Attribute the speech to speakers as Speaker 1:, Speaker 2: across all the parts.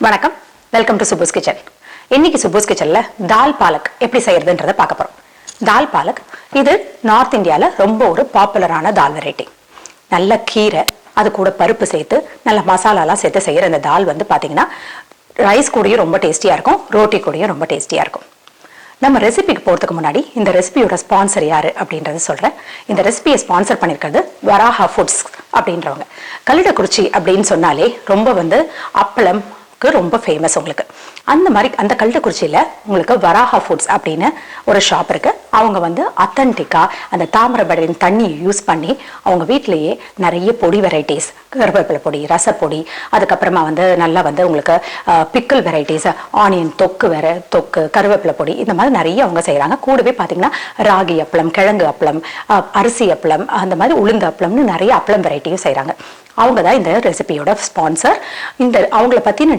Speaker 1: வணக்கம், welcome to சுபுஸ் kitchen. இன்னைக்கு சுபுஸ் கிச்சன்ல தால் பாலக் எப்படி செய்யறதுன்றதை பார்க்க போறோம். தால் பாலக் இது நார்த் இந்தியாவில் ரொம்ப ஒரு பாப்புலரான தால் வெரைட்டி. நல்ல கீரை, அது கூட பருப்பு சேர்த்து நல்ல மசாலாலாம் சேர்த்து செய்யற இந்த தால் பார்த்தீங்கன்னா ரைஸ் கூடயும் ரொம்ப டேஸ்டியா இருக்கும், ரோட்டி கூடயும் ரொம்ப டேஸ்டியா இருக்கும். நம்ம ரெசிபிக்கு போகிறதுக்கு முன்னாடி இந்த ரெசிபியோட ஸ்பான்சர் யாரு அப்படின்றத சொல்கிறேன். இந்த ரெசிபியை ஸ்பான்சர் பண்ணியிருக்கிறது வராஹா ஃபுட்ஸ் அப்படின்றவங்க. கல்லிடக்குறிச்சி அப்படின்னு சொன்னாலே ரொம்ப அப்பளம் ரொம்ப ஃபேமஸ். உங்களுக்கு அந்த மாதிரி அந்த கல்லிடக்குறிச்சியில் உங்களுக்கு வராஹா ஃபுட்ஸ் அப்படின்னு ஒரு ஷாப் இருக்கு. அவங்க அத்தன்டிக்காக அந்த தாமிரபரணியின் தண்ணியை யூஸ் பண்ணி அவங்க வீட்டிலேயே நிறைய பொடி வெரைட்டிஸ், கருவேப்பிலை பொடி, ரசப்பொடி, அதுக்கப்புறமா நல்லா உங்களுக்கு பிக்கிள் வெரைட்டிஸ், ஆனியன் தொக்கு, கருவேப்பிலை பொடி, இந்த மாதிரி நிறைய அவங்க செய்கிறாங்க. கூடவே பார்த்தீங்கன்னா ராகி அப்பளம், கிழங்கு அப்பளம், அரிசி அப்பளம், அந்த மாதிரி உளுந்து அப்பளம்னு நிறைய அப்பளம் வெரைட்டியும் செய்கிறாங்க. அவங்க தான் இந்த ரெசிபியோட ஸ்பான்சர். அவங்கள பற்றின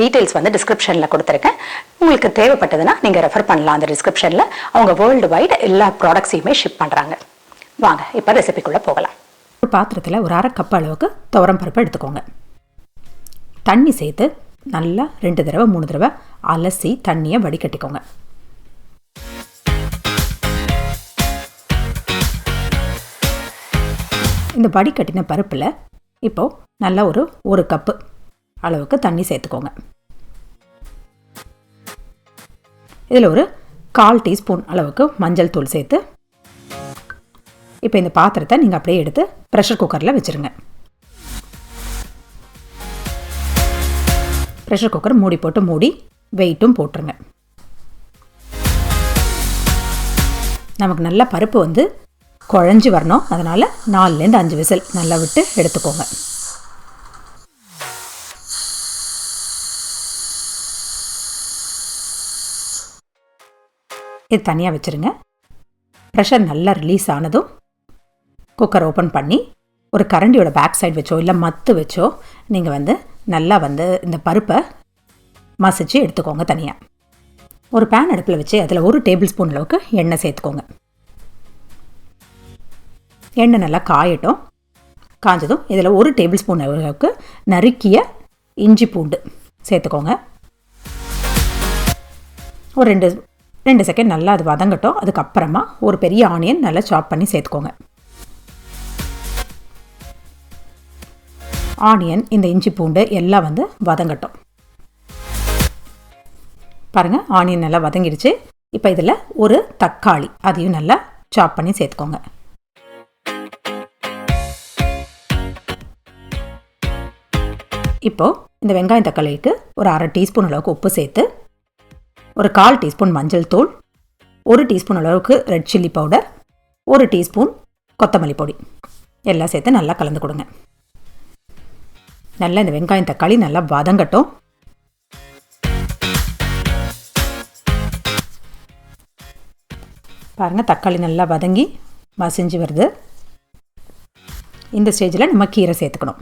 Speaker 1: டீட்டெயில்ஸ் டிஸ்கிரிப்ஷனில் கொடுத்துருக்கேன். உங்களுக்கு தேவைப்பட்டதுன்னா நீங்கள் ரெஃபர் பண்ணலாம். அந்த டிஸ்கிரிப்ஷனில் அவங்க வேர்ல்டு வைட் எல்லா ப்ராடக்ட்ஸையுமே ஷிப் பண்ணுறாங்க. வாங்க இப்போ ரெசிபிக்குள்ளே போகலாம்.
Speaker 2: ஒரு பாத்திரத்தில் ஒரு அரை கப் அளவுக்கு துவரம் பருப்பு எடுத்துக்கோங்க. தண்ணி சேர்த்து நல்லா 2 தடவை 3 தடவை அலசி தண்ணியை வடிகட்டிக்கோங்க. இந்த வடிகட்டின பருப்பில் இப்போது நல்லா ஒரு கப்பு அளவுக்கு தண்ணி சேர்த்துக்கோங்க. இதில் ஒரு 1/4 டீஸ்பூன் அளவுக்கு மஞ்சள் தூள் சேர்த்து இப்போ இந்த பாத்திரத்தை நீங்கள் அப்படியே எடுத்து ப்ரெஷர் குக்கரில் வச்சுருங்க. ப்ரெஷர் குக்கர் மூடி போட்டு மூடி வெயிட்டும் போட்டுருங்க. நமக்கு நல்ல பருப்பு குழஞ்சி வரணும். அதனால் 4லேருந்து 5 விசில் நல்லா விட்டு எடுத்துக்கோங்க. இது தனியாக வச்சுருங்க. ப்ரெஷர் நல்லா ரிலீஸ் ஆனதும் குக்கர் ஓப்பன் பண்ணி ஒரு கரண்டியோட பேக் சைடு வச்சோ இல்லை மத்து வச்சோ நீங்கள் நல்லா இந்த பருப்பை மசிச்சு எடுத்துக்கோங்க. தனியாக ஒரு பேன் அடுப்பில் வச்சு அதில் 1 டேபிள் ஸ்பூன் அளவுக்கு எண்ணெய் சேர்த்துக்கோங்க. எண்ணெய் நல்லா காயட்டும். காஞ்சதும் இதில் 1 டேபிள் ஸ்பூன் அளவுக்கு நறுக்கிய இஞ்சி பூண்டு சேர்த்துக்கோங்க. ஒரு 2 செகண்ட் நல்லா அது வதங்கட்டும். அதுக்கப்புறமா ஒரு பெரிய ஆனியன் நல்லா சாப் பண்ணி சேர்த்துக்கோங்க. ஆனியன், இந்த இஞ்சி பூண்டு எல்லாம் வதங்கட்டும். பாருங்கள், ஆனியன் நல்லா வதங்கிடுச்சு. இப்போ இதில் ஒரு தக்காளி, அதையும் நல்லா சாப் பண்ணி சேர்த்துக்கோங்க. இப்போது இந்த வெங்காயம் தக்காளிக்கு ஒரு 1/2 டீஸ்பூன் அளவுக்கு உப்பு சேர்த்து ஒரு 1/4 டீஸ்பூன் மஞ்சள் தூள், 1 டீஸ்பூன் அளவுக்கு ரெட் சில்லி பவுடர், 1 டீஸ்பூன் கொத்தமல்லி பொடி எல்லாம் சேர்த்து நல்லா கலந்து கொடுங்க. நல்லா இந்த வெங்காயம் தக்காளி நல்லா வதங்கட்டும். பாருங்கள், தக்காளி நல்லா வதங்கி மசிஞ்சு வருது. இந்த ஸ்டேஜில் நம்ம கீரை சேர்த்துக்கணும்.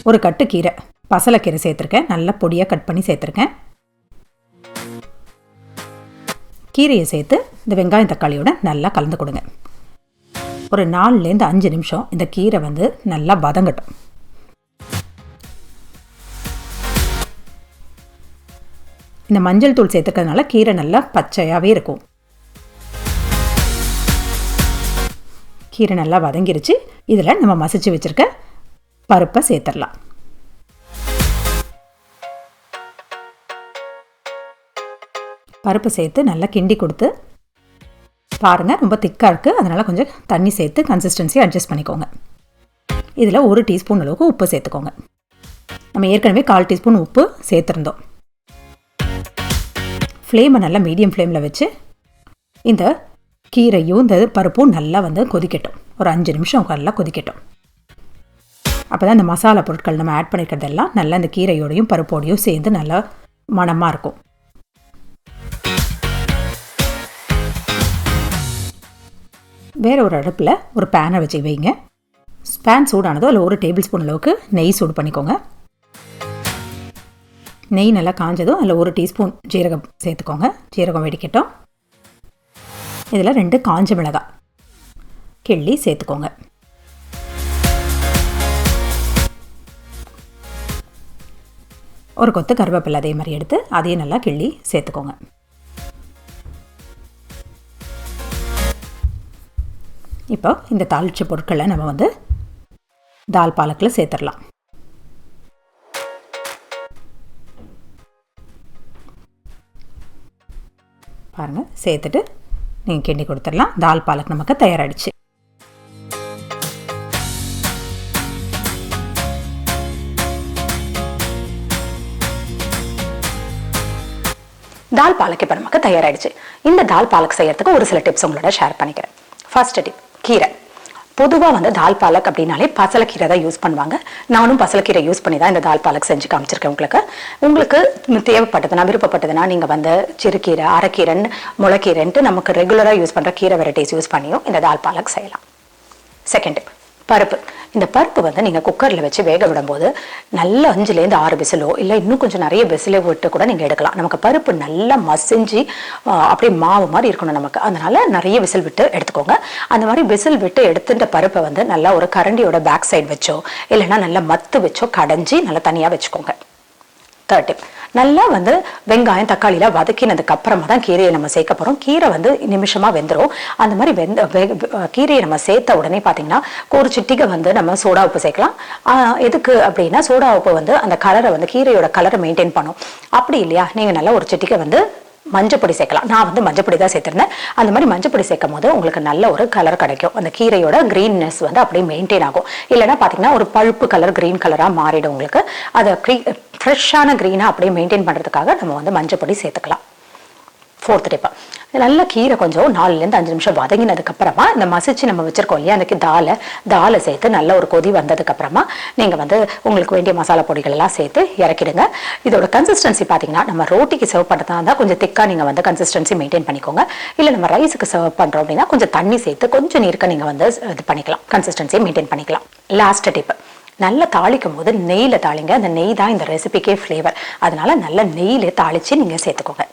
Speaker 2: ஒரு கட்டு கீரை, பசலைக்கீரை சேர்த்துருக்கேன். நல்லா பொடியாக கட் பண்ணி சேர்த்துருக்கேன். கீரையை சேர்த்து இந்த வெங்காயம் தக்காளியோட நல்லா கலந்து கொடுங்க. ஒரு 4லேருந்து 5 நிமிஷம் இந்த கீரை நல்லா வதங்கட்டும். இந்த மஞ்சள் தூள் சேர்த்துக்கிறதுனால கீரை நல்லா பச்சையாகவே இருக்கும். கீரை நல்லா வதங்கிருச்சு. இதில் நம்ம மசிச்சு வச்சுருக்க பருப்பை சேர்த்துடலாம். பருப்பு சேர்த்து நல்லா கிண்டி கொடுத்து பாருங்கள், ரொம்ப திக்காக இருக்குது. அதனால் கொஞ்சம் தண்ணி சேர்த்து கன்சிஸ்டன்சி அட்ஜஸ்ட் பண்ணிக்கோங்க. இதில் 1 டீஸ்பூன் அளவுக்கு உப்பு சேர்த்துக்கோங்க. நம்ம ஏற்கனவே 1/4 டீஸ்பூன் உப்பு சேர்த்துருந்தோம். ஃப்ளேமை நல்லா மீடியம் ஃப்ளேமில் வச்சு இந்த கீரையும் இந்த பருப்பும் நல்லா கொதிக்கட்டும். ஒரு 5 நிமிஷம் நல்லா கொதிக்கட்டும். அப்போ தான் இந்த மசாலா பொருட்கள் நம்ம ஆட் பண்ணிக்கிறதெல்லாம் நல்லா இந்த கீரையோடையும் பருப்போடையும் சேர்ந்து நல்லா மணமாக இருக்கும். வேறு ஒரு அடுப்பில் ஒரு பேனை வச்சு வைங்க. பேன் சூடானதோ அதில் 1 டேபிள் ஸ்பூன் அளவுக்கு நெய் சூடு பண்ணிக்கோங்க. நெய் நல்லா காஞ்சதும் அதில் 1 டீஸ்பூன் ஜீரகம் சேர்த்துக்கோங்க. ஜீரகம் வெடிக்கட்டும். இதில் 2 காஞ்ச மிளகாய் கிள்ளி சேர்த்துக்கோங்க. ஒரு கொத்து கருவேப்பிலை அதே மாதிரி எடுத்து அதையும் நல்லா கிள்ளி சேர்த்துக்கோங்க. இப்போ இந்த தாளிச்ச பொருட்களை நம்ம வந்து தால் பாலக்கில் சேர்த்துடலாம். பாருங்கள், சேர்த்துட்டு நீங்கள் கிண்டி கொடுத்துடலாம். தால் பாலக் நமக்கு தயாராகிடுச்சு.
Speaker 1: தால் பாலக் இப்போ நமக்கு தயாராகிடுச்சு. இந்த தால் பாலக் செய்யறதுக்கு ஒரு சில டிப்ஸ் உங்களோட ஷேர் பண்ணிக்கிறேன். ஃபர்ஸ்ட் டிப், கீரை. பொதுவாக வந்து தால் பாலக் அப்படின்னாலே பசலைக்கீரை தான் யூஸ் பண்ணுவாங்க. நானும் பசலைக்கீரை யூஸ் பண்ணி தான் இந்த தால் பாலக் செஞ்சு காமிச்சிருக்கேன். உங்களுக்கு தேவைப்பட்டதுன்னா, விருப்பப்பட்டதுன்னா நீங்கள் வந்து சிறுகீரை, அரைக்கீரைன்னு, முளைக்கீரைன்ட்டு நமக்கு ரெகுலராக யூஸ் பண்ணுற கீரை வெரைட்டிஸ் யூஸ் பண்ணியும் இந்த தால் பாலக் செய்யலாம். செகண்ட் டிப், பருப்பு. இந்த பருப்பு வந்து நீங்கள் குக்கரில் வச்சு வேக விடும்போது நல்ல 5லேருந்து 6 விசிலோ இல்லை இன்னும் கொஞ்சம் நிறைய விசிலோ விட்டு கூட நீங்கள் எடுக்கலாம். நமக்கு பருப்பு நல்லா மசிஞ்சு அப்படியே மாவு மாதிரி இருக்கணும் நமக்கு. அதனால நிறைய விசில் விட்டு எடுத்துக்கோங்க. அந்த மாதிரி விசில் விட்டு எடுத்துட்ட பருப்பை வந்து நல்லா ஒரு கரண்டியோட பேக் சைடு வச்சோ இல்லைன்னா நல்லா மத்து வச்சோ கடைஞ்சி நல்லா தனியாக வச்சுக்கோங்க. தேர்ட் டிப், நல்லா வந்து வெங்காயம் தக்காளியில் வதக்கினதுக்கு அப்புறமா தான் கீரையை நம்ம சேர்க்க போகிறோம். கீரை வந்து நிமிஷமாக வெந்துடும். அந்த மாதிரி கீரையை நம்ம சேர்த்த உடனே பார்த்தீங்கன்னா ஒரு சிட்டிகை வந்து நம்ம சோடா உப்பு சேர்க்கலாம். எதுக்கு அப்படின்னா சோடா உப்பு வந்து அந்த கலரை வந்து கீரையோட கலரை மெயின்டைன் பண்ணும். அப்படி இல்லையா, நீங்கள் நல்லா ஒரு சிட்டிகை வந்து மஞ்சப்பொடி சேர்க்கலாம். நான் வந்து மஞ்சப்பொடி தான் சேர்த்துருந்தேன். அந்த மாதிரி மஞ்சப்பொடி சேர்க்கும் போது உங்களுக்கு நல்ல ஒரு கலர் கிடைக்கும். அந்த கீரையோட கிரீன்னஸ் வந்து அப்படியே மெயின்டைன் ஆகும். இல்லைன்னா பார்த்தீங்கன்னா ஒரு பழுப்பு கலர் கிரீன் கலராக மாறிடும் உங்களுக்கு. அதை ஃப்ரெஷ்ஷான க்ரீனாக அப்படியே மெயின்டைன் பண்ணுறதுக்காக நம்ம வந்து மஞ்சப்பொடி சேர்த்துக்கலாம். ஃபோர்த் டிப்பு, நல்ல கீரை கொஞ்சம் 4லேருந்து 5 நிமிஷம் வதங்கினதுக்கப்புறமா இந்த மசிச்சு நம்ம வச்சுருக்கோம் இல்லையா, அதுக்கு தாலை சேர்த்து நல்ல ஒரு கொதி வந்ததுக்கப்புறமா நீங்கள் வந்து உங்களுக்கு வேண்டிய மசாலா பொடிகள் எல்லாம் சேர்த்து இறக்கிடுங்க. இதோட கன்சிஸ்டன்சி பார்த்தீங்கன்னா நம்ம ரோட்டிக்கு சர்வ் பண்ணுறதா இருந்தால் கொஞ்சம் திக்காக நீங்கள் வந்து கன்சிஸ்டன்சி மெயின்டைன் பண்ணிக்கோங்க. இல்லை நம்ம ரைஸுக்கு சர்வ் பண்ணுறோம் அப்படின்னா கொஞ்சம் தண்ணி சேர்த்து கொஞ்சம் நீர்க்க நீங்கள் வந்து இது பண்ணிக்கலாம், கன்சிஸ்டன்சியை மெயின்டைன் பண்ணிக்கலாம். லாஸ்ட் டிப்பு, நல்லா தாளிக்கும் போது நெய்யில் தாளிங்க. அந்த நெய் தான் இந்த ரெசிபிக்கே ஃப்ளேவர். அதனால நல்ல நெய்யில் தாளித்து நீங்கள் சேர்த்துக்கோங்க.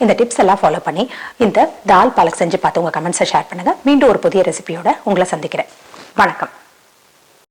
Speaker 1: இந்த டிப்ஸ் எல்லாம் ஃபாலோ பண்ணி இந்த தால் பாலக் செஞ்சு பார்த்து உங்கள் கமெண்ட்ஸை ஷேர் பண்ணுங்கள். மீண்டும் ஒரு புதிய ரெசிபியோட உங்களை சந்திக்கிறேன். வணக்கம்.